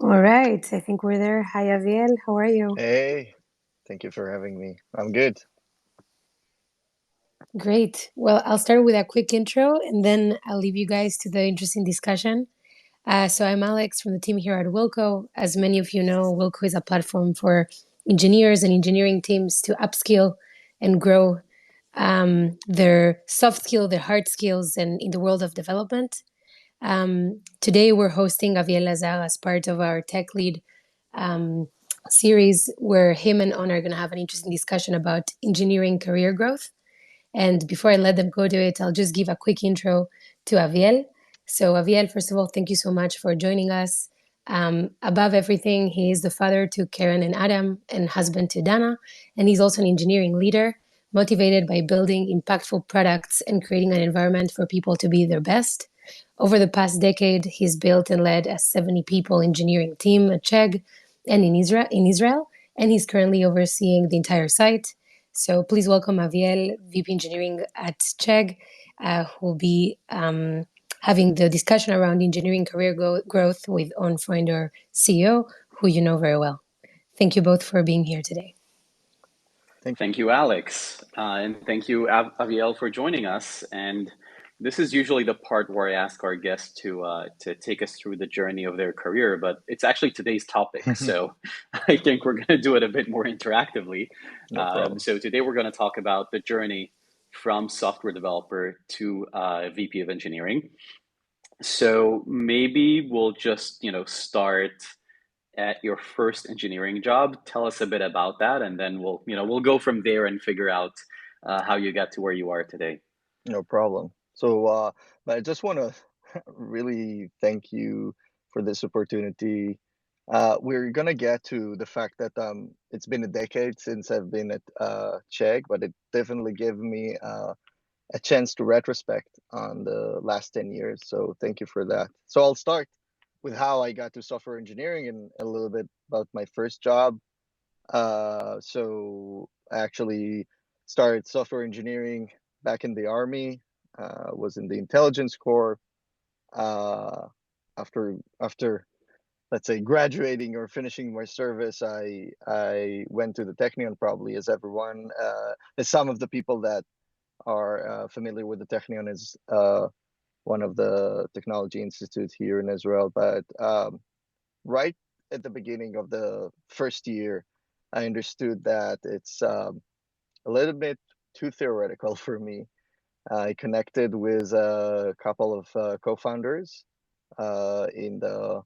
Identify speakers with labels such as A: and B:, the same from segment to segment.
A: All right, I think we're there. Hi, Aviel. How are you?
B: Hey, thank you for having me. I'm good.
A: Great. Well, I'll start with a quick intro and then I'll leave you guys to the interesting discussion. So, I'm Alex from the team here at Wilco. As many of you know, Wilco is a platform for engineers and engineering teams to upskill and grow their soft skill, their hard skills, and in the world of development. Today, we're hosting Aviel Lazar as part of our Tech Lead um, series, where him and On are going to have an interesting discussion about engineering career growth. And before I let them go to it, I'll just give a quick intro to Aviel. So, Aviel, first of all, thank you so much for joining us. Above everything, he is the father to Karen and Adam and husband to Dana. And he's also an engineering leader, motivated by building impactful products and creating an environment for people to be their best. Over the past decade, he's built and led a 70 people engineering team at Chegg and in Israel, and he's currently overseeing the entire site. So please welcome Aviel, VP Engineering at Chegg, who will be having the discussion around engineering career growth with On Freund, CEO, who you know very well. Thank you both for being here today.
B: Thank you.
C: Thank you, Alex. And thank you, Aviel, for joining us. And this is usually the part where I ask our guests to take us through the journey of their career, but it's actually today's topic. So I think we're going to do it a bit more interactively.
B: No problem.
C: So today we're going to talk about the journey from software developer to VP of engineering. So maybe we'll just, start at your first engineering job. Tell us a bit about that, and then we'll go from there and figure out how you got to where you are today.
B: No problem. But I just want to really thank you for this opportunity. We're gonna get to the fact that it's been a decade since I've been at Chegg, but it definitely gave me a chance to retrospect on the last 10 years. So thank you for that. So I'll start with how I got to software engineering and a little bit about my first job. So I actually started software engineering back in the army. Was in the intelligence corps. Uh, after let's say graduating or finishing my service, I went to the Technion, probably as everyone, as some of the people that are familiar with the Technion is one of the technology institutes here in Israel. But right at the beginning of the first year, I understood that it's a little bit too theoretical for me. I connected with a couple of co-founders in the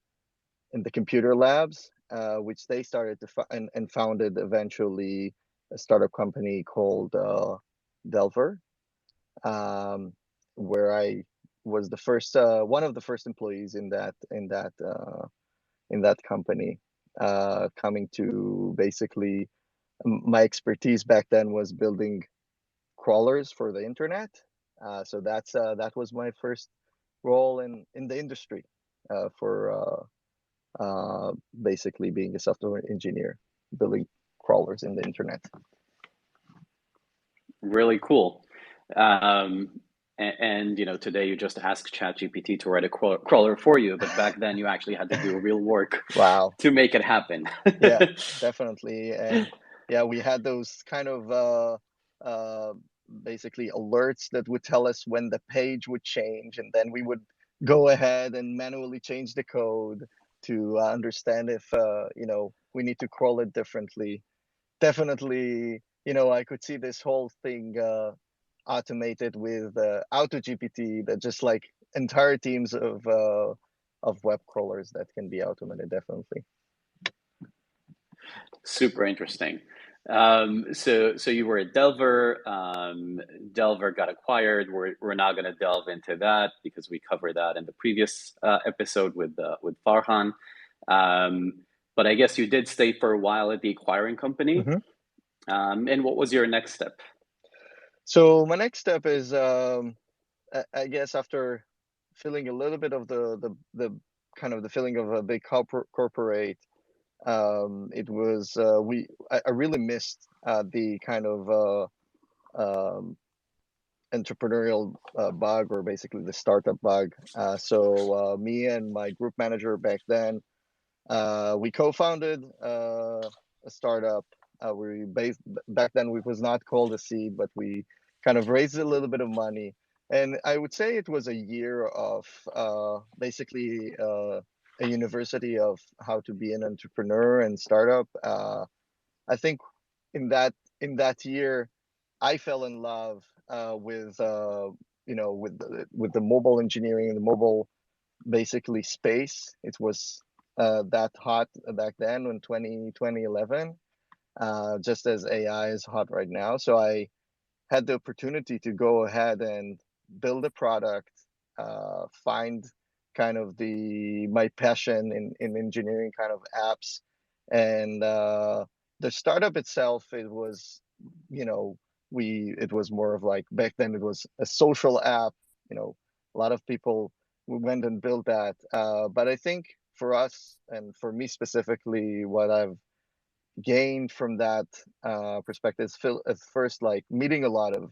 B: computer labs, which they started to and founded eventually a startup company called Delver, um, where I was the first one of the first employees in that company, coming to basically my expertise back then was building crawlers for the internet. So that was my first role in the industry for basically being a software engineer, building crawlers in the internet.
C: Really cool. And today you just ask ChatGPT to write a crawler for you, but back then you actually had to do real work
B: Wow.
C: to make it happen.
B: Yeah, definitely. And yeah, we had those kind of uh, basically alerts that would tell us when the page would change, and then we would go ahead and manually change the code to understand if we need to crawl it differently. Definitely, I could see this whole thing automated with Auto GPT, that just like entire teams of web crawlers that can be automated. Definitely.
C: Super interesting. So you were at Delver. Delver got acquired. We're not going to delve into that because we covered that in the previous episode with Farhan. Um, but I guess you did stay for a while at the acquiring company.
B: Mhm.
C: And what was your next step?
B: So my next step is, I guess, after feeling a little bit of the kind of the feeling of a big corporate, it was I really missed the kind of um, entrepreneurial bug, or basically the startup bug. So me and my group manager back then, We co-founded a startup. We based back then. We was not called a seed, but we kind of raised a little bit of money. And I would say it was a year of basically a university of how to be an entrepreneur and startup. I think in that year, I fell in love with with the mobile engineering and the mobile basically space. It was that hot back then in 2011, just as AI is hot right now. So I had the opportunity to go ahead and build a product, find kind of my passion in engineering kind of apps, and the startup itself, it was, you know, it was more of like back then it was a social app, you know, a lot of people went and built that, but I think for us and for me specifically, what I've gained from that perspective is at first like meeting a lot of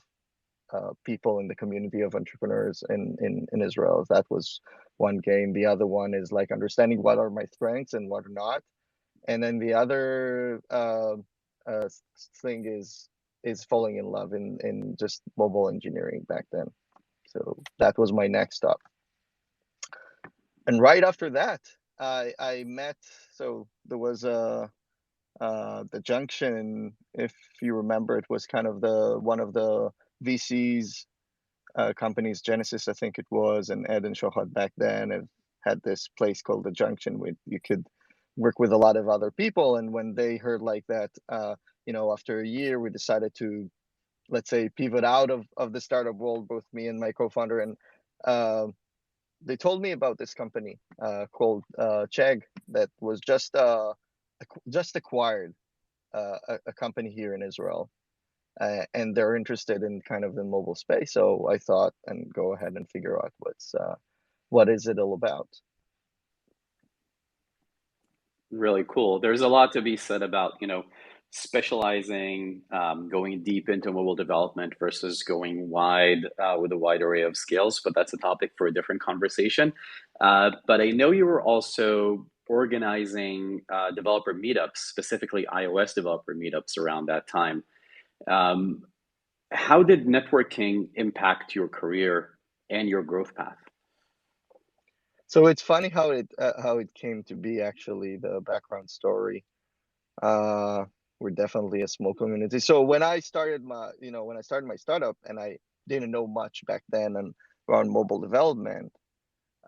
B: people in the community of entrepreneurs in Israel. That was one gain. The other one is like understanding what are my strengths and what are not. And then the other uh, thing is falling in love in just mobile engineering back then. So that was my next stop. And right after that, I met. So there was the junction. If you remember, it was kind of the one of the VCs companies, Genesis, I think it was, and Ed and Shohad back then, and had this place called the Junction where you could work with a lot of other people. And when they heard like that, after a year, we decided to, let's say, pivot out of the startup world, both me and my co-founder, and uh, they told me about this company called Chegg that was just acquired a company here in Israel, and they're interested in kind of the mobile space. So I thought, and go ahead and figure out what is it all about.
C: Really cool. There's a lot to be said about, specializing, going deep into mobile development versus going wide with a wide array of skills, but that's a topic for a different conversation. But I know you were also organizing developer meetups, specifically iOS developer meetups around that time. Um, how did networking impact your career and your growth path?
B: So it's funny how it came to be. Actually, the background story. Uh, we're definitely a small community. So when I started my startup, and I didn't know much back then and around mobile development,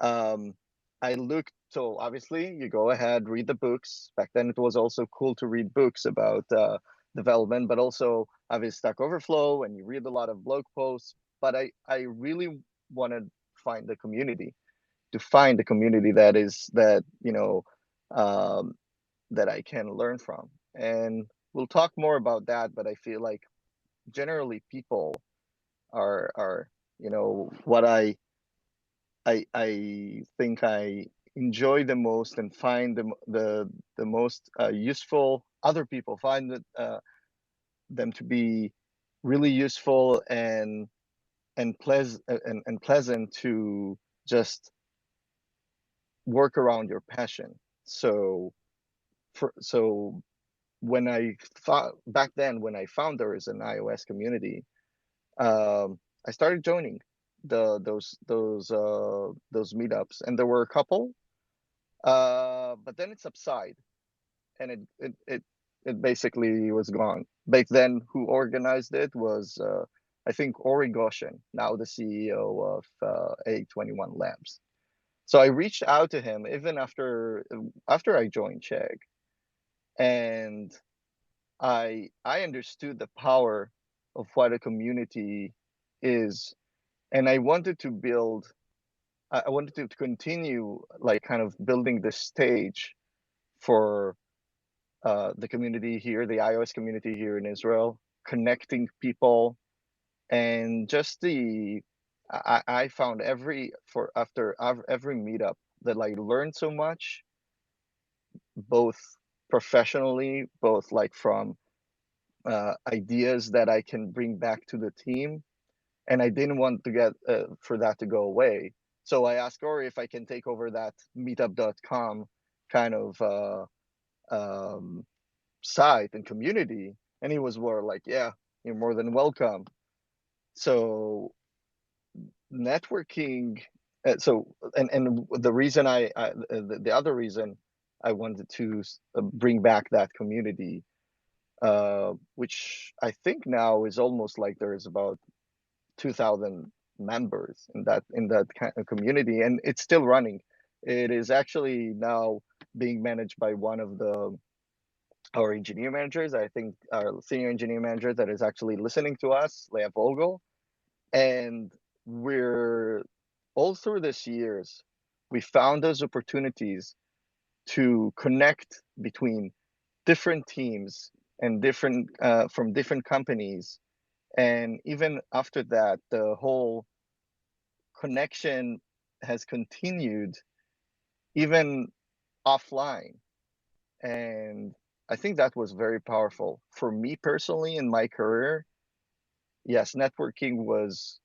B: um, I looked. So obviously, you go ahead, read the books. Back then, it was also cool to read books about development, but also obviously Stack Overflow, and you read a lot of blog posts. But I really wanted to find the community, that um, that I can learn from. And we'll talk more about that. But I feel like generally people are what I think I enjoy the most and find the most useful. Other people find them to be really useful and pleasant to just work around your passion. So when I thought back then, when I found there is an iOS community, I started joining those meetups, and there were a couple, but then it subsided, and it basically was gone. Back then, who organized it was I think Ori Goshen, now the CEO of A21 Labs. So I reached out to him even after I joined Chegg, and I understood the power of what a community is, and I wanted to continue like kind of building the stage for the community here, the iOS community here in Israel, connecting people, and just I found after every meetup that I learned so much, both professionally, both like from ideas that I can bring back to the team, and I didn't want to get for that to go away. So I asked Ori if I can take over that meetup.com kind of site and community, and he was more like, yeah, you're more than welcome. So networking, and the reason the other reason I wanted to bring back that community, which I think now is almost like there's about 2,000 members in that kind of community, and it's still running. It is actually now being managed by one of our engineer managers. I think our senior engineer manager that is actually listening to us, Leah Vogel, and we're all through this years, we found those opportunities to connect between different teams and different from different companies. And even after that, the whole connection has continued even offline. And I think that was very powerful for me personally in my career. Yes, networking was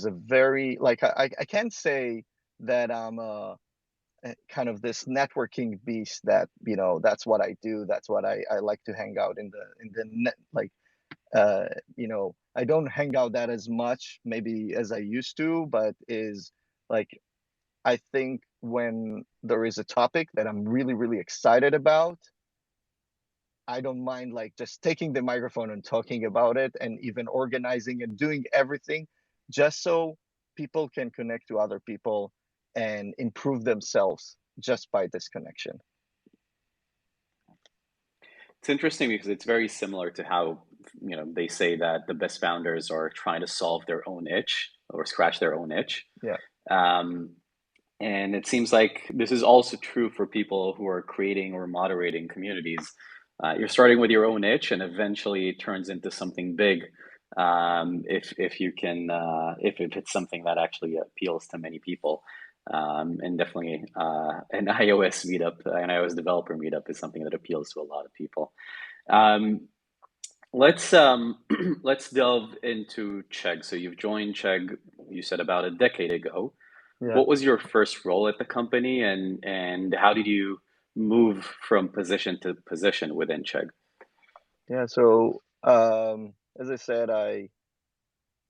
B: a very, like, I can't say that I'm a kind of this networking beast that, that's what I do, that's what I like to hang out in the net, like, I don't hang out that as much maybe as I used to, but is like, I think when there is a topic that I'm really, really excited about, I don't mind like just taking the microphone and talking about it, and even organizing and doing everything just so people can connect to other people and improve themselves just by this connection.
C: It's interesting because it's very similar to how, they say that the best founders are trying to solve their own itch or scratch their own itch.
B: Yeah.
C: Um, and it seems like this is also true for people who are creating or moderating communities. You're starting with your own niche, and eventually it turns into something big. If you can, if it's something that actually appeals to many people, and definitely an iOS meetup, an iOS developer meetup is something that appeals to a lot of people. Um, let's let's delve into Chegg. So you've joined Chegg, you said about a decade ago.
B: Yeah.
C: What was your first role at the company, and how did you move from position to position within Chegg?
B: Yeah. So as I said, I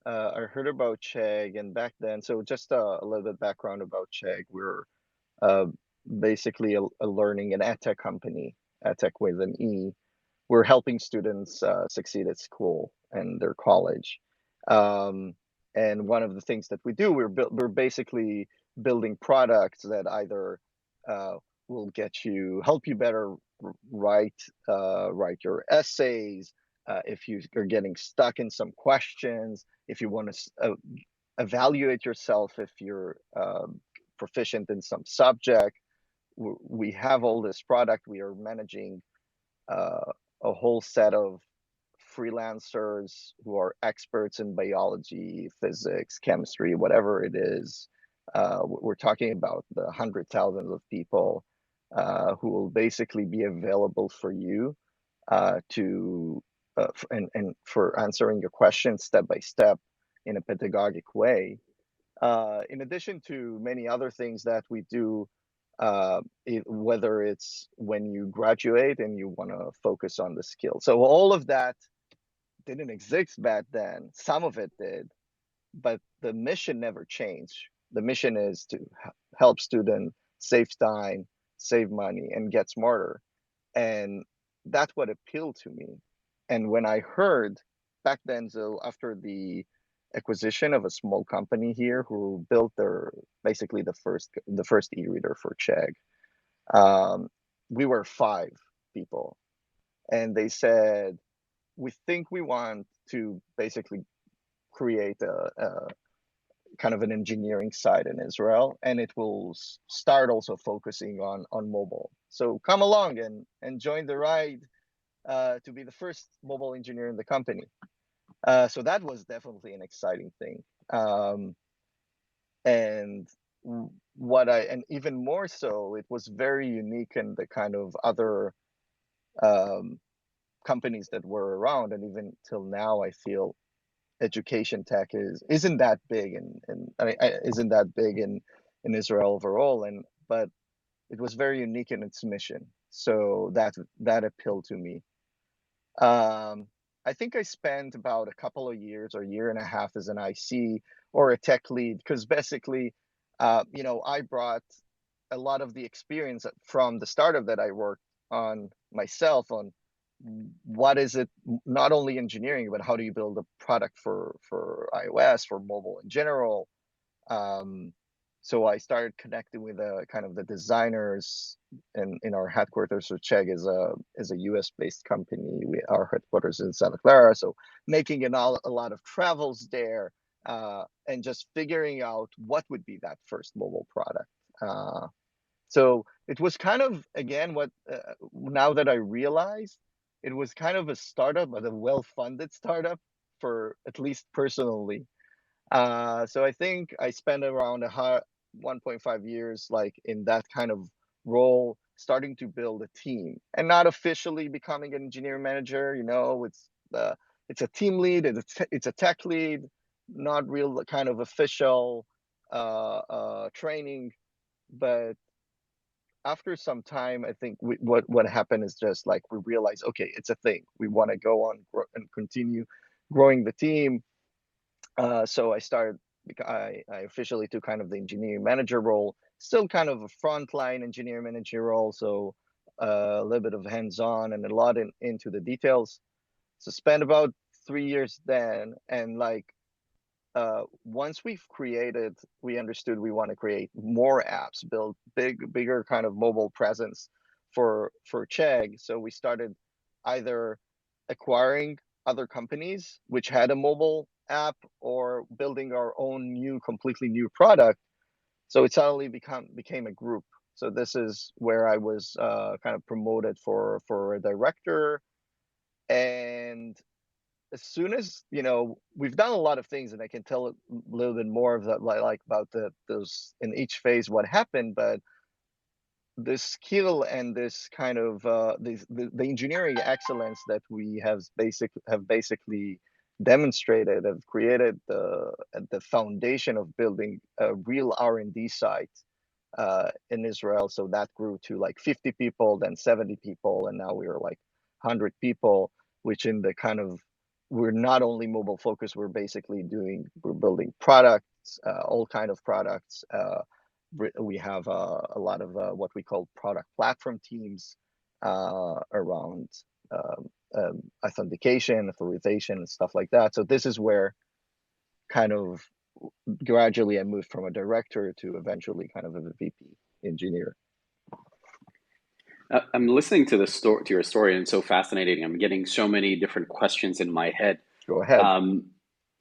B: heard about Chegg, and back then, so just a little bit background about Chegg. We're uh, basically a learning and ed tech company, ed tech with an E. We're helping students succeed at school and their college. Um, and one of the things that we do, we're basically building products that either uh, will help you better write your essays. If you are getting stuck in some questions, if you want to evaluate yourself, if you're proficient in some subject, we have all this product. We are managing uh, a whole set of freelancers who are experts in biology, physics, chemistry, whatever it is. We're talking about the hundred thousands of people who will basically be available for you to and for answering your questions step by step in a pedagogic way. In addition to many other things that we do, whether it's when you graduate and you want to focus on the skill. So all of that didn't exist back then. Some of it did, but the mission never changed. The mission is to help students save time, save money, and get smarter. And that's what appealed to me. And when I heard back then, so after the acquisition of a small company here who built basically the first e-reader for Chegg, we were 5 people, and they said, we think we want to basically create a kind of an engineering side in Israel, and it will start also focusing on mobile. So come along and join the ride to be the first mobile engineer in the company. So that was definitely an exciting thing. And and even more so, it was very unique in the kind of other um, companies that were around, and even till now, I feel education tech isn't that big, and isn't that big in Israel overall. But it was very unique in its mission. So that appealed to me. I think I spent about a couple of years or a year and a half as an IC or a tech lead, because basically, I brought a lot of the experience from the startup that I worked on myself on what is it, not only engineering, but how do you build a product for iOS, for mobile in general. So I started connecting with kind of the designers in our headquarters. So Chegg is a US based company. Our headquarters is in Santa Clara. So making a lot of travels there, and just figuring out what would be that first mobile product. So it was kind of, again, now that I realize, it was kind of a startup, but a well-funded startup, for at least personally. So I think I spent around 1.5 years like in that kind of role, starting to build a team, and not officially becoming an engineering manager. It's a team lead, it's a tech lead, not real kind of official training. But after some time, I think what happened is just like we realized, okay, it's a thing. We want to go on and continue growing the team. So I officially took kind of the engineering manager role, still kind of a frontline engineering manager role, so a little bit of hands-on and a lot into the details. So spent about 3 years then, and like once we understood we want to create more apps, build bigger kind of mobile presence for Chegg. So we started either acquiring other companies which had a mobile app, or building our own completely new product. So it suddenly became a group. So this is where I was kind of promoted for a director. And as soon as we've done a lot of things, and I can tell a little bit more of that, like about those in each phase what happened. But this skill and this kind of the engineering excellence that we have basically demonstrated have created the foundation of building a real R&D site in Israel. So that grew to like 50 people, then 70 people, and now we are like 100 people, which in the kind of, we're not only mobile focused, we're building products, all kind of products. We have a lot of what we call product platform teams around authentication, authorization, and stuff like that. So this is where kind of gradually I moved from a director to eventually kind of a VP engineer.
C: I'm listening to your story, and it's so fascinating. I'm getting so many different questions in my head.
B: Go ahead.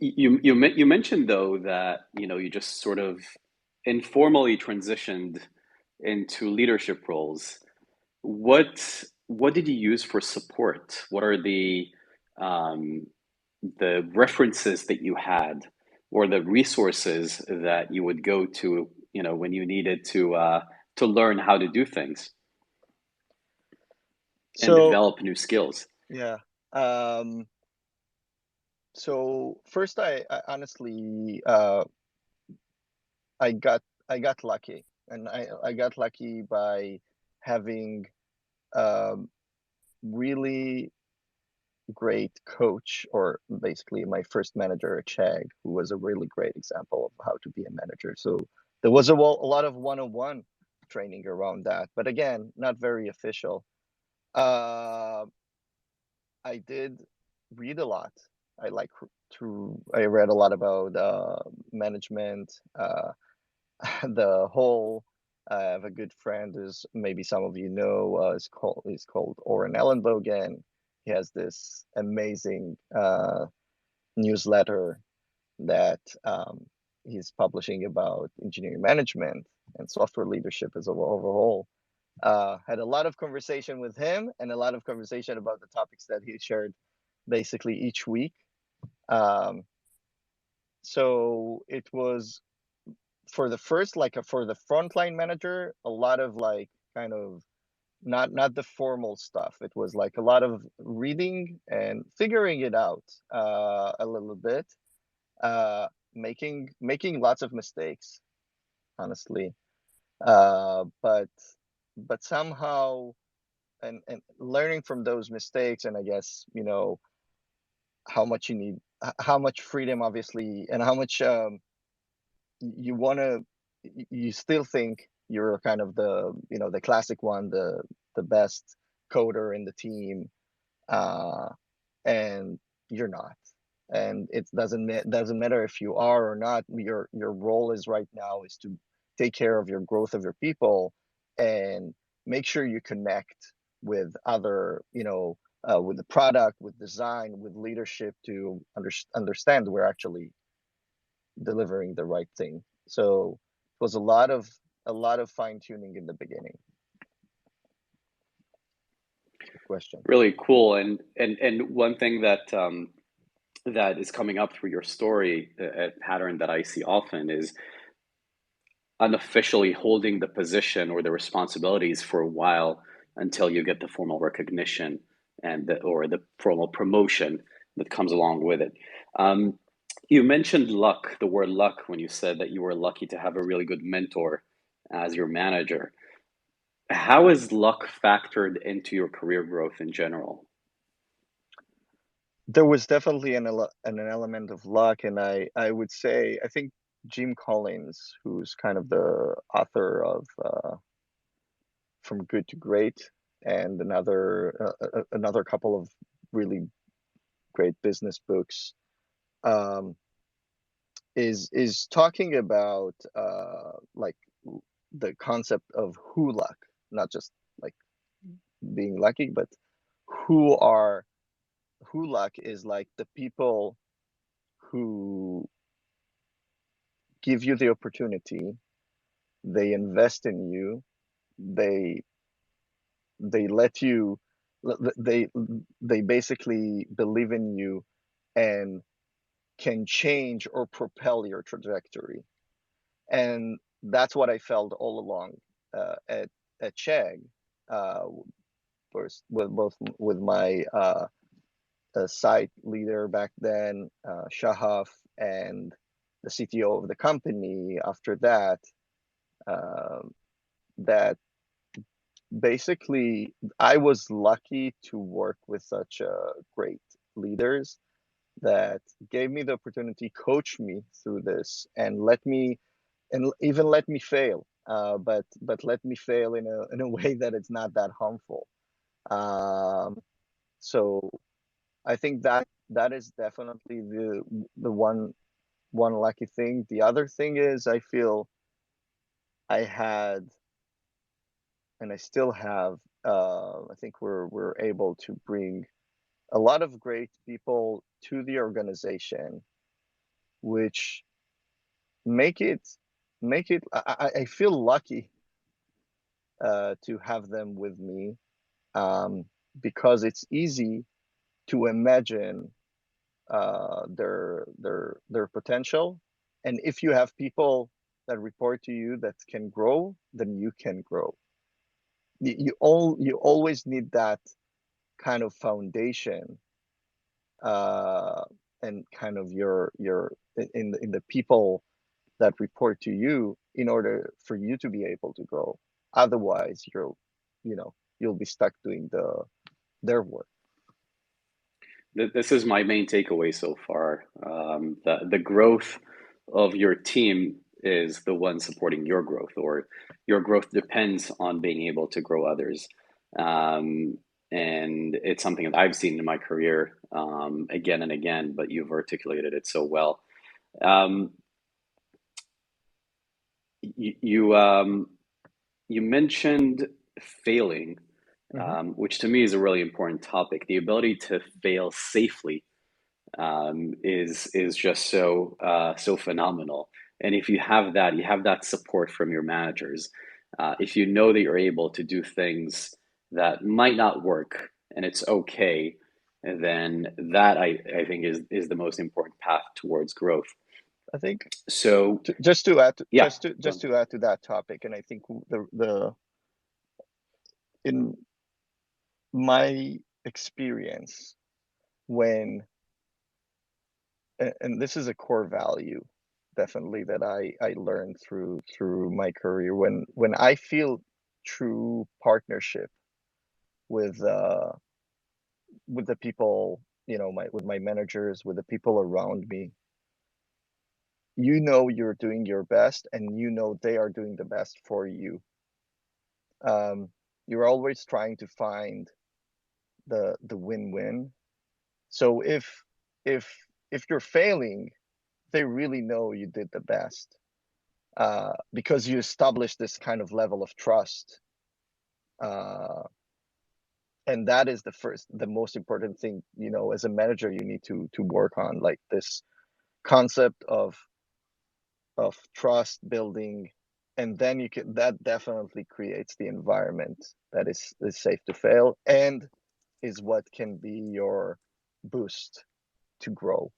C: You mentioned though that you just sort of informally transitioned into leadership roles. What did you use for support? What are the references that you had, or the resources that you would go to, when you needed to learn how to do things and develop new skills?
B: Yeah. So first, I honestly I got lucky, and I got lucky by having really great coach, or basically my first manager at Chegg, who was a really great example of how to be a manager. So there was a lot of one-on-one training around that, but again, not very official. I did read a lot. I read a lot about management. The whole I have a good friend, who's maybe some of you know, is called Oren Ellenbogen. He has this amazing newsletter that he's publishing about engineering management and software leadership as overall. Had a lot of conversation with him, and a lot of conversation about the topics that he shared basically each week. So it was, for the first, for the frontline manager, a lot of like kind of not the formal stuff. It was like a lot of reading and figuring it out a little bit, making lots of mistakes, honestly. But but somehow, and learning from those mistakes, and I guess, how much you need, how much freedom, obviously, and how much you want to, you still think you're kind of the classic one, the best coder in the team, uh, and you're not. And it doesn't matter if you are or not. Your role is right now is to take care of your growth of your people, and make sure you connect with other, with the product, with design, with leadership, to understand we're actually delivering the right thing. So it was a lot of fine tuning in the beginning. Good question.
C: Really cool. And one thing that that is coming up through your story, a pattern that I see often, is unofficially holding the position or the responsibilities for a while until you get the formal recognition or the formal promotion that comes along with it. You mentioned luck, the word luck, when you said that you were lucky to have a really good mentor as your manager. How is luck factored into your career growth in general?
B: There was definitely an element of luck, and I would say, I think Jim Collins, who's kind of the author of From Good to Great, and another couple of really great business books, um, is talking about like the concept of who luck, not just like being lucky, but who are who luck is like the people who give you the opportunity, they invest in you, they they let you, they they basically believe in you, and can change or propel your trajectory. And that's what I felt all along, at Chegg, uh, first with both with my site leader back then, Shahaf, and the CTO of the company after that, um, that basically I was lucky to work with such great leaders that gave me the opportunity, coach me through this, and even let me fail, but let me fail in a way that it's not that harmful. Um, so I think that is definitely the one lucky thing. The other thing is, I feel I had, and I still have. I think we're able to bring a lot of great people to the organization, which make it I feel lucky to have them with me, um, because it's easy to imagine their potential, and if you have people that report to you that can grow, then you can grow. You always need that kind of foundation, uh, and kind of your in the people that report to you, in order for you to be able to grow. Otherwise, you'll be stuck doing their work.
C: This is my main takeaway so far. The growth of your team is the one supporting your growth, or your growth depends on being able to grow others. Um, and it's something that I've seen in my career, again and again, but you've articulated it so well. Um, you you mentioned failing,
B: Hmm.
C: which to me is a really important topic. The ability to fail safely is just so phenomenal. And if you have that, you have that support from your managers. If you know that you're able to do things that might not work and it's okay, and then that I think is the most important path towards growth.
B: I think,
C: So
B: just to add to,
C: yeah,
B: just to add to that topic, and I think the in my experience, when and this is a core value, definitely, that I learned through my career. When I feel true partnership with the people, with my managers, with the people around me. You're doing your best, and they are doing the best for you. You're always trying to find the win-win. So if if you're failing, they really know you did the best, because you established this kind of level of trust, uh, and that is the most important thing. As a manager, you need to work on, like, this concept of trust building, and then that definitely creates the environment that is safe to fail, and is what can be your boost to grow.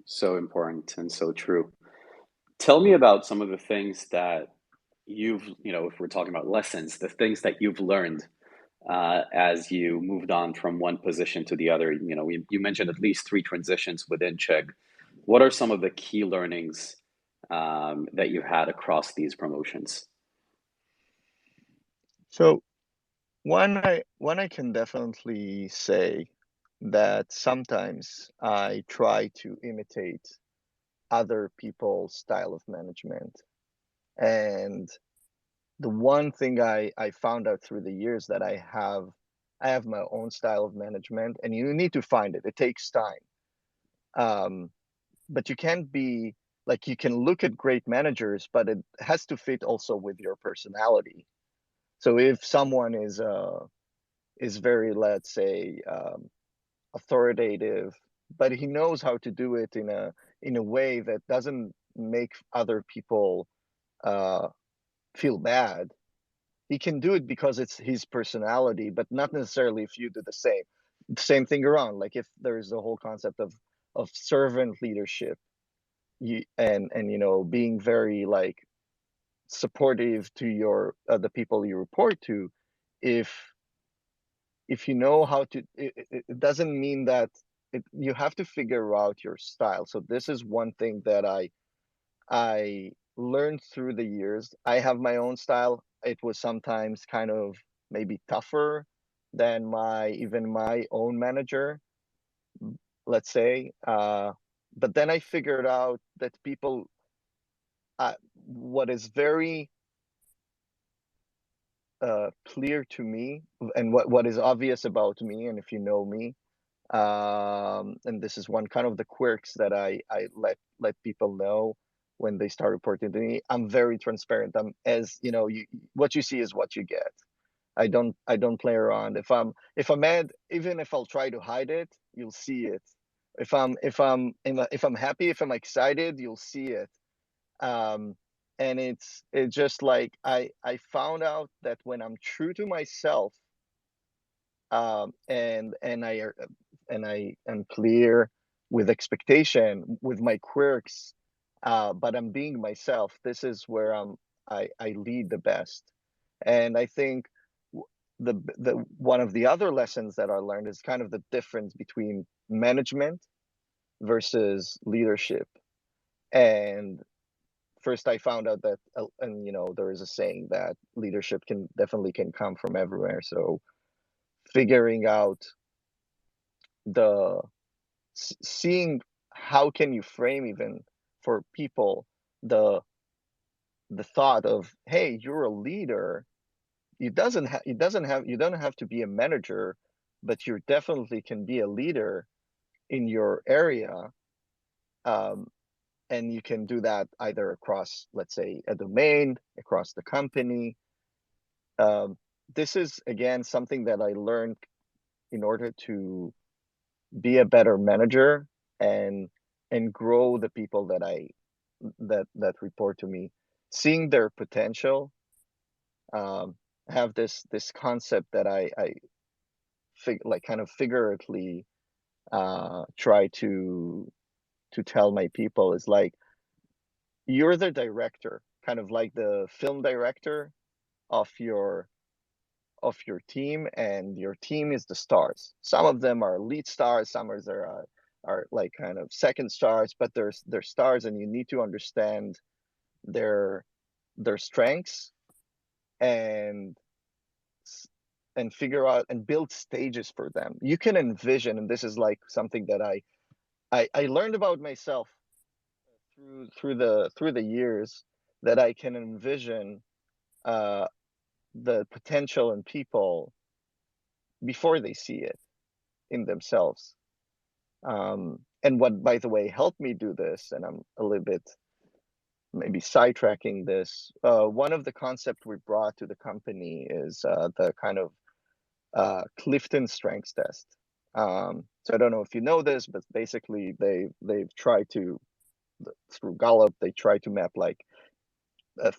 C: So important and so true. Tell me about some of the things that if we're talking about lessons, the things that you've learned as you moved on from one position to the other. You mentioned at least three transitions within Chegg. What are some of the key learnings that you had across these promotions?
B: So one I can definitely say that sometimes I try to imitate other people's style of management. And the one thing I found out through the years, that I have my own style of management, and you need to find it. It takes time. But you can't be like, you can look at great managers, but it has to fit also with your personality. So if someone is very, let's say, authoritative, but he knows how to do it in a way that doesn't make other people uh, feel bad. He can do it because it's his personality, but not necessarily if you do the same thing around. Like, if there's the whole concept of servant leadership, and being very, like, supportive to the people you report to. If you know how to, it doesn't mean that you have to figure out your style. So this is one thing that I learned through the years. I have my own style. It was sometimes kind of maybe tougher than even my own manager, let's say. But then I figured out that what is very clear to me, and what is obvious about me, and if you know me, and this is one kind of the quirks that I let people know when they start reporting to me. I'm very transparent. I'm, as what you see is what you get. I don't play around. If I'm mad, even if I'll try to hide it, you'll see it. If I'm happy, if I'm excited, you'll see it. um and it's just like, I found out that when I'm true to myself, and I am clear with expectation, with my quirks, but I'm being myself, this is where I lead the best. And I think the one of the other lessons that I learned is kind of the difference between management versus leadership. And first I found out that, and there is a saying that leadership can come from everywhere. So figuring out the seeing how can you frame, even for people, the the thought of, hey, you're a leader. You don't have to be a manager, but you definitely can be a leader in your area. um, and you can do that either across, let's say, a domain, across the company. um, this is, again, something that I learned in order to be a better manager, and grow the people that report to me, seeing their potential. Have this concept that I like, kind of figuratively try to tell my people, is like, you're the director, kind of like the film director of your team, and your team is the stars. Some of them are lead stars, some of them are like kind of second stars, but they're stars, and you need to understand their their strengths and figure out and build stages for them. You can envision, and this is like something that I learned about myself through the years, that I can envision uh, the potential in people before they see it in themselves. And what, by the way, helped me do this, and I'm a little bit maybe sidetracking this, one of the concepts we brought to the company is the kind of Clifton Strengths Test. So I don't know if you know this, but basically they've tried to, through Gallup, they try to map like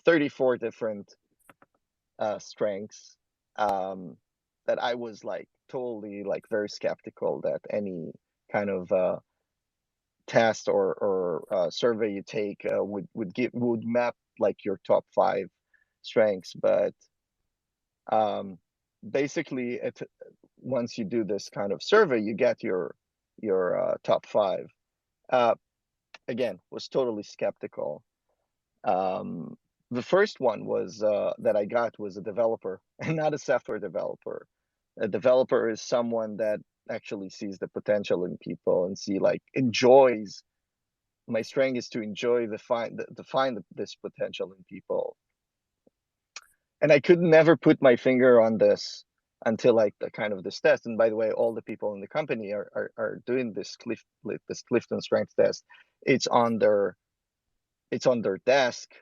B: 34 different strengths that I was like totally like very skeptical that any kind of test or survey you take would map like your top 5 strengths. But basically, once you do this kind of survey, you get your top 5. Again, was totally skeptical. The first one was that I got was a developer and not a software developer. A developer is someone that actually sees the potential in people and enjoys. My strength is to enjoy find this potential in people. And I could never put my finger on this until like the kind of this test. And by the way, all the people in the company are doing this Clifton Strengths Test. It's on their desk.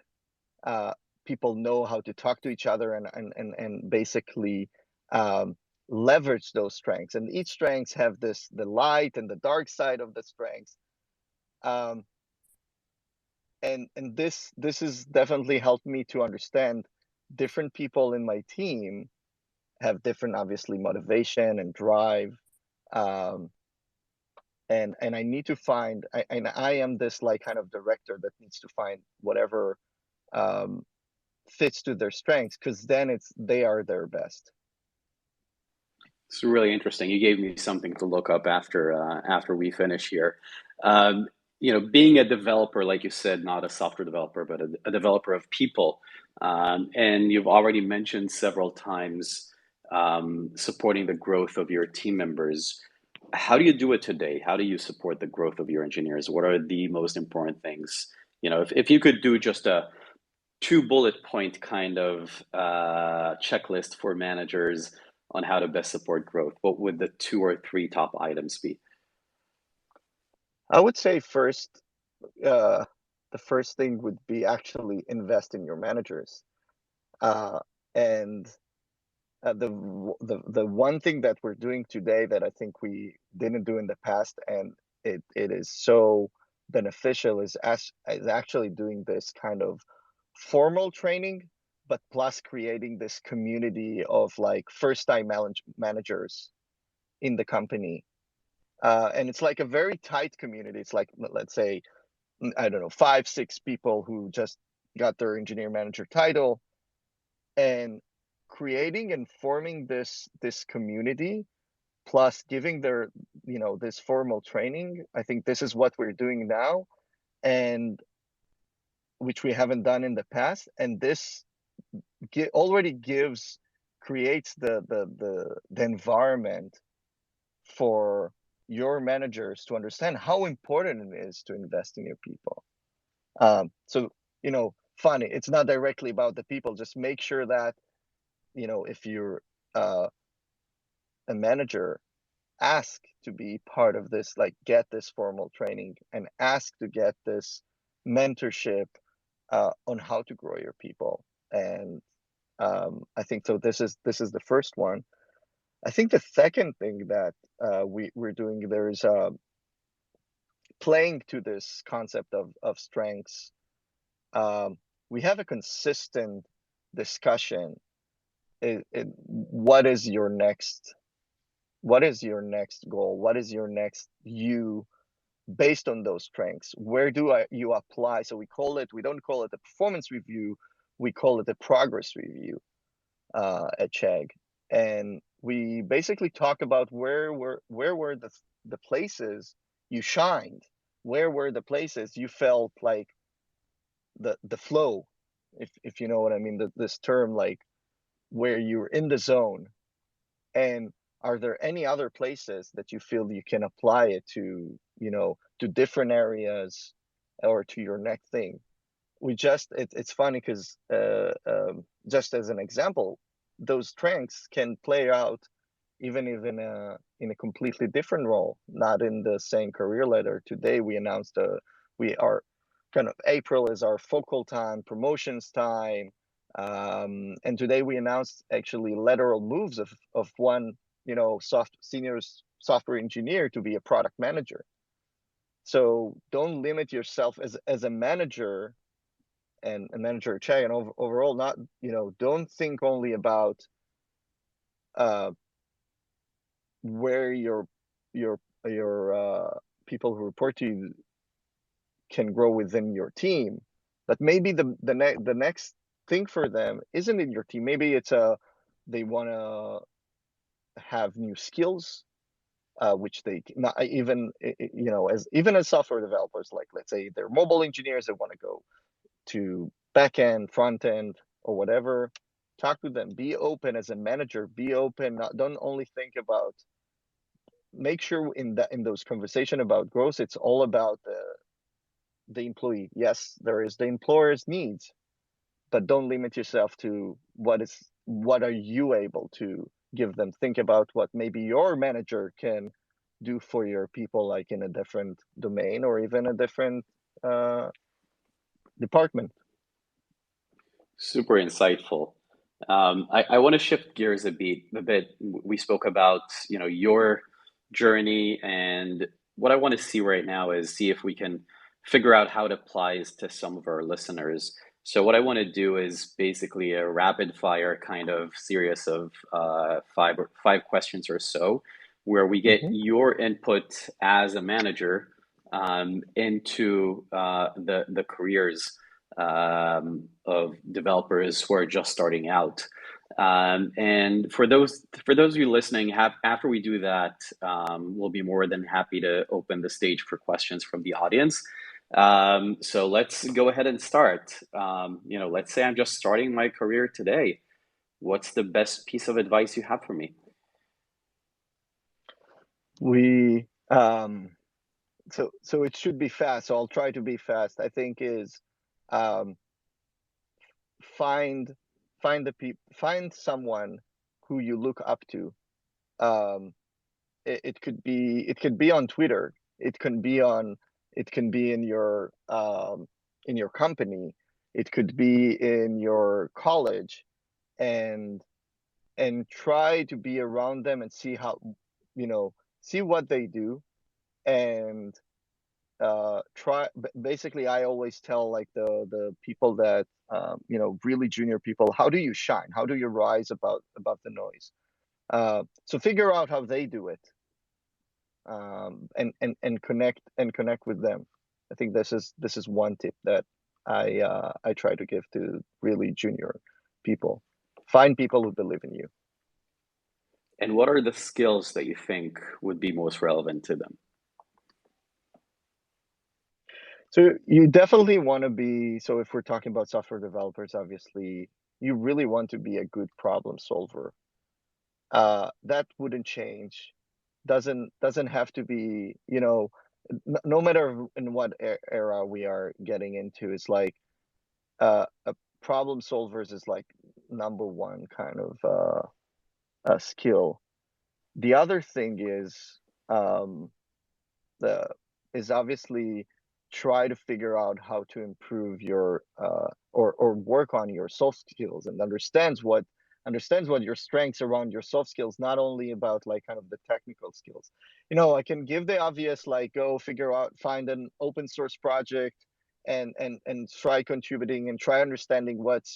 B: People know how to talk to each other and basically leverage those strengths. And each strengths have the light and the dark side of the strengths. And this has definitely helped me to understand different people in my team have different, obviously, motivation and drive. And I need to find, and I am this like kind of director that needs to find whatever fits to their strengths, because then they are their best.
C: It's really interesting. You gave me something to look up after we finish here. Being a developer, like you said, not a software developer, but a developer of people. And you've already mentioned several times supporting the growth of your team members. How do you do it today? How do you support the growth of your engineers? What are the most important things? If you could do just a 2 bullet point kind of checklist for managers on how to best support growth, what would the 2 or 3 top items be?
B: I would say the first thing would be actually invest in your managers. And the one thing that we're doing today that I think we didn't do in the past, and it is so beneficial, is actually doing this kind of formal training, but plus creating this community of like first-time managers in the company. And it's like a very tight community. It's like, let's say, I don't know, 5, 6 people who just got their engineer manager title, and creating and forming this community, plus giving their this formal training. I think this is what we're doing now, and which we haven't done in the past. And this already creates the environment for your managers to understand how important it is to invest in your people. So funny, it's not directly about the people. Just make sure that if you're a manager, ask to be part of this, like get this formal training and ask to get this mentorship on how to grow your people. And I think so. This is the first one. I think the second thing that we're doing, there's playing to this concept of strengths. We have a consistent discussion. What is your next goal? What is your next you based on those strengths? Where do you apply? So we don't call it a performance review, we call it a progress review at Chegg. And we basically talk about where were the places you shined, where were the places you felt like the flow, if you know what I mean, this term, like where you're in the zone. And are there any other places that you feel you can apply it to, to different areas or to your next thing? It's funny because just as an example, those strengths can play out even if in a completely different role, not in the same career ladder. Today we announced we are kind of April is our focal time, promotions time, and today we announced actually lateral moves of one senior software engineer to be a product manager. So don't limit yourself as a manager and a manager check, and overall, not don't think only about where your people who report to you can grow within your team, but maybe the next thing for them isn't in your team. Maybe it's they want to have new skills, which they not even as software developers, like let's say they're mobile engineers that want to go to back end, front end, or whatever. Talk to them. Be open as a manager. Be open. Don't only think about. Make sure in those conversation about growth, it's all about the employee. Yes, there is the employer's needs, but don't limit yourself to what are you able to give them. Think about what maybe your manager can do for your people, like in a different domain or even a different department.
C: Super insightful. I want to shift gears a bit. We spoke about, your journey, and what I want to see right now is see if we can figure out how it applies to some of our listeners. So what I want to do is basically a rapid fire kind of series of five questions or so, where we get your input as a manager into the careers of developers who are just starting out. And for those of you listening, after we do that, we'll be more than happy to open the stage for questions from the audience. So let's go ahead and start. Let's say I'm just starting my career today. What's the best piece of advice you have for me?
B: We so it should be fast. So I'll try to be fast. I think is um, find find someone who you look up to. Um, it could be on Twitter. It can be in your company. It could be in your college, and try to be around them and see how see what they do, and try. Basically, I always tell like the people that really junior people, how do you shine? How do you rise above the noise? So figure out how they do it, and connect with them. I think this is one tip that I try to give to really junior people. Find people who believe in you.
C: And what are the skills that you think would be most relevant to them?
B: So you definitely want to be, so if we're talking about software developers, obviously you really want to be a good problem solver. That wouldn't change. Doesn't have to be, no matter in what era we are getting into, it's like a problem solvers is like number one kind of a skill. The other thing um, the is obviously try to figure out how to improve your or work on your soft skills, and understands what your strengths around your soft skills, not only about like kind of the technical skills. I can give the obvious, like go figure out, find an open source project and try contributing and try understanding what's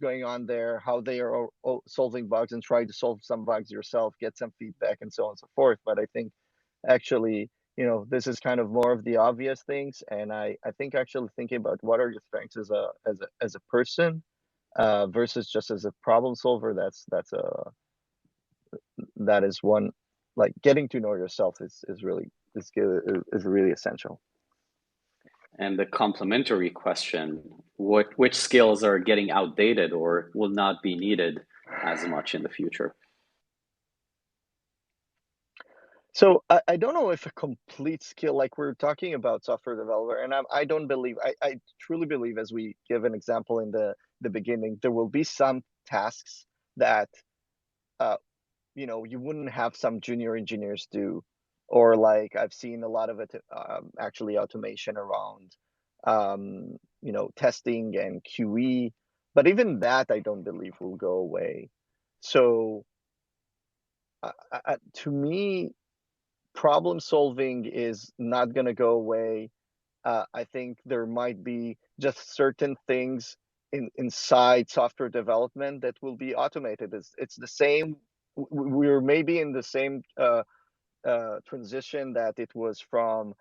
B: going on there, how they are solving bugs, and try to solve some bugs yourself, get some feedback, and so on and so forth. But I think actually, this is kind of more of the obvious things, and I think actually thinking about what are your strengths as a person, versus just as a problem solver, that is one, like getting to know yourself is really essential.
C: And the complementary question, which skills are getting outdated or will not be needed as much in the future?
B: So I don't know if a complete skill, like we're talking about software developer, and I don't believe, I truly believe, as we give an example in the beginning, there will be some tasks that uh, you wouldn't have some junior engineers do, or like I've seen a lot of it, actually automation around testing and QE, but even that I don't believe will go away. So to me, problem solving is not going to go away. I think there might be just certain things inside software development that will be automated. It's the same. We're maybe in the same transition that it was from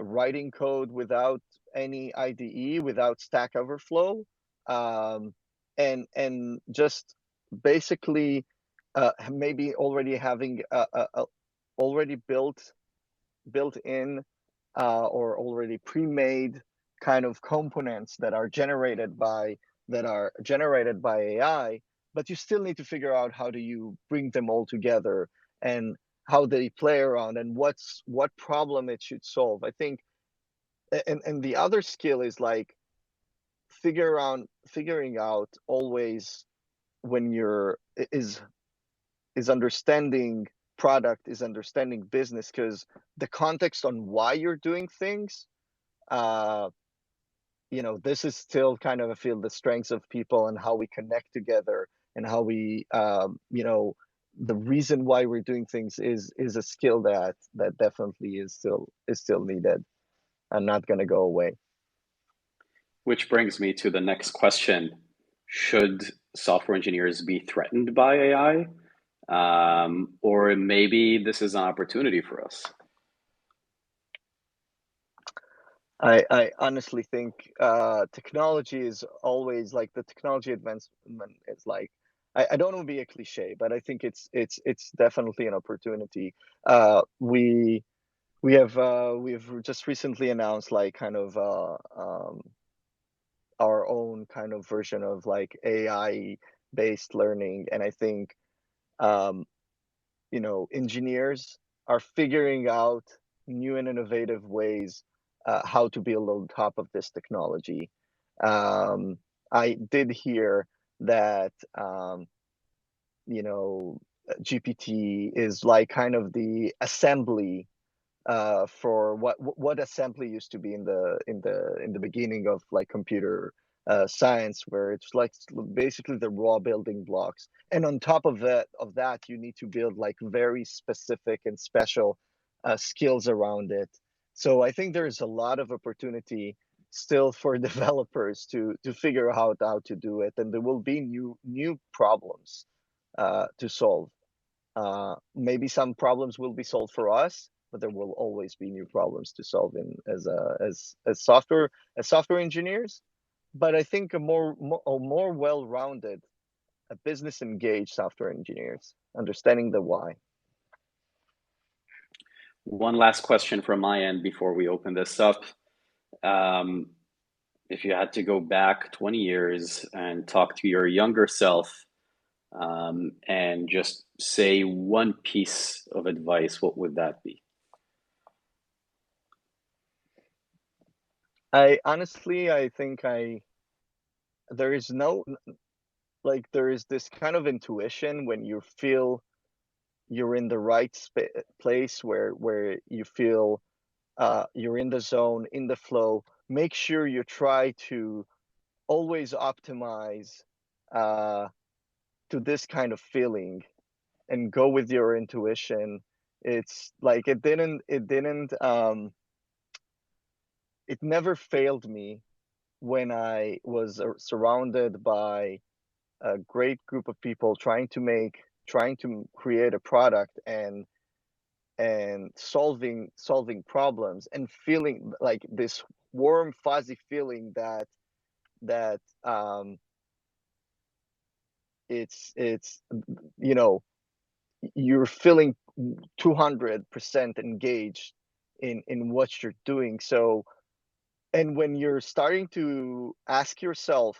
B: writing code without any IDE, without Stack Overflow, um, and just basically maybe already having a already built in or already pre-made kind of components that are generated by AI, but you still need to figure out how do you bring them all together and how they play around and what problem it should solve. I think, and the other skill is like figuring out always when you're is understanding product, is understanding business, because the context on why you're doing things, uh, this is still kind of, I feel, the strengths of people and how we connect together and how we, the reason why we're doing things is a skill that definitely is still needed and not going to go away.
C: Which brings me to the next question. Should software engineers be threatened by AI? Or maybe this is an opportunity for us?
B: I honestly think technology is always like the technology advancement is like, I don't want to be a cliche, but I think it's definitely an opportunity. We've just recently announced like kind of our own kind of version of like AI based learning, and I think um, engineers are figuring out new and innovative ways how to build on top of this technology. Um, I did hear that GPT is like kind of the assembly for what assembly used to be in the beginning of like computer science, where it's like basically the raw building blocks, and on top of that you need to build like very specific and special skills around it. So I think there's a lot of opportunity still for developers to figure out how to do it, and there will be new problems to solve. Maybe some problems will be solved for us, but there will always be new problems to solve in as software engineers. But I think a more well-rounded, a business engaged software engineers, understanding the why.
C: One last question from my end before we open this up. Um, if you had to go back 20 years and talk to your younger self, and just say one piece of advice, what would that be?
B: I think there is no, like, there is this kind of intuition when you feel you're in the right place, where you feel you're in the zone, in the flow. Make sure you try to always optimize uh, to this kind of feeling and go with your intuition. It's like it never failed me when I was surrounded by a great group of people trying to create a product and solving problems and feeling like this warm fuzzy feeling that it's you know you're feeling 200% engaged in what you're doing. So And when you're starting to ask yourself,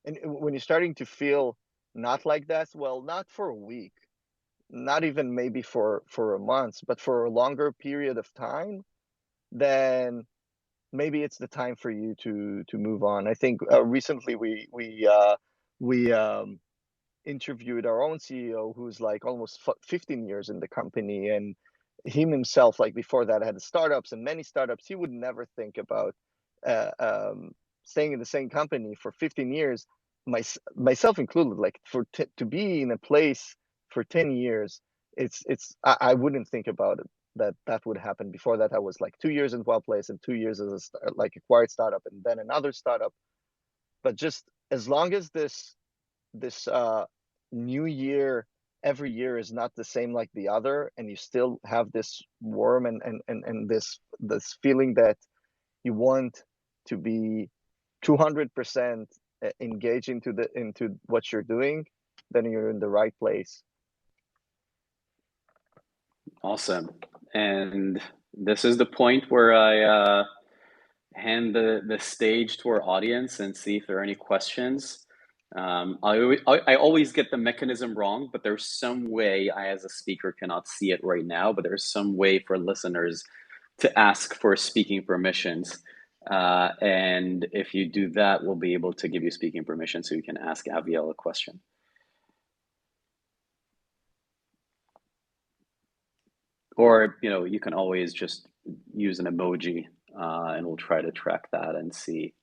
B: and when you're starting to feel not like that, well, not for a week, not even maybe for a month, but for a longer period of time, then maybe it's the time for you to move on. I think recently we interviewed our own CEO, who's like almost 15 years in the company, and him himself, like before that, had startups and many startups. He would never think about uh, um, staying in the same company for 15 years, myself included. Like to be in a place for 10 years, I wouldn't think about it that would happen. Before that, I was like 2 years in one place and 2 years as like a quiet startup and then another startup. But just as long as this new year every year is not the same like the other, and you still have this warm and this feeling that you want to be 200% engaged into what you're doing, then you're in the right place.
C: Awesome. And this is the point where I hand the stage to our audience and see if there are any questions. I always get the mechanism wrong, but there's some way I, as a speaker, cannot see it right now, but there's some way for listeners to ask for speaking permissions. And if you do that, we'll be able to give you speaking permission so you can ask Aviel a question. Or, you can always just use an emoji and we'll try to track that and see.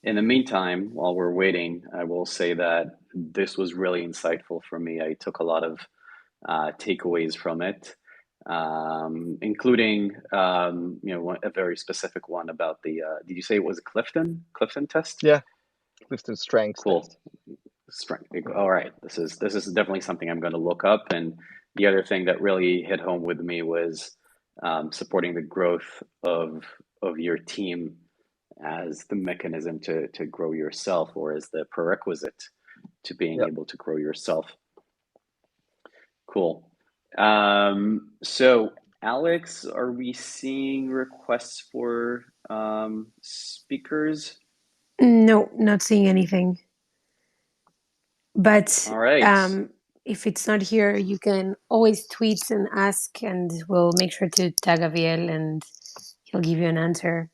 C: In the meantime, while we're waiting, I will say that this was really insightful for me. I took a lot of takeaways from it, including a very specific one about the. Did you say it was Clifton test?
B: Yeah, Clifton Strengths
C: Cool.
B: test.
C: Strength. All right, this is definitely something I'm going to look up. And the other thing that really hit home with me was supporting the growth of your team as the mechanism to grow yourself, or as the prerequisite to being able to grow yourself. Cool. So Alex, are we seeing requests for speakers?
A: No, not seeing anything. But
C: All right.
A: if it's not here, you can always tweet and ask, and we'll make sure to tag Aviel, and he'll give you an answer.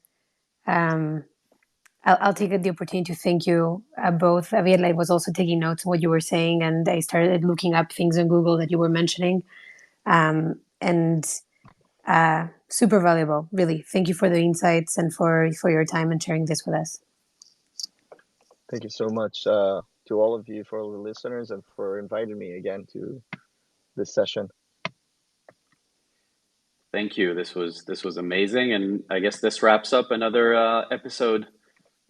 A: I'll take the opportunity to thank you both. Aviel, I was also taking notes on what you were saying, and I started looking up things on Google that you were mentioning. And super valuable, really. Thank you for the insights and for your time and sharing this with us.
B: Thank you so much to all of you, for all the listeners, and for inviting me again to this session.
C: Thank you. This was amazing, and I guess this wraps up another episode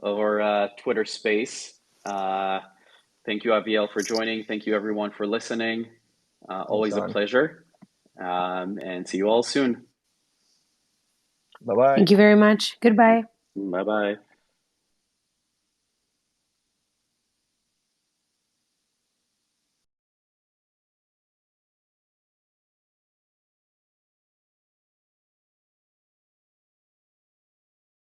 C: of our Twitter space. Thank you, Aviel, for joining. Thank you, everyone, for listening. Always a pleasure. And see you all soon.
B: Bye-bye.
A: Thank you very much. Goodbye.
C: Bye-bye.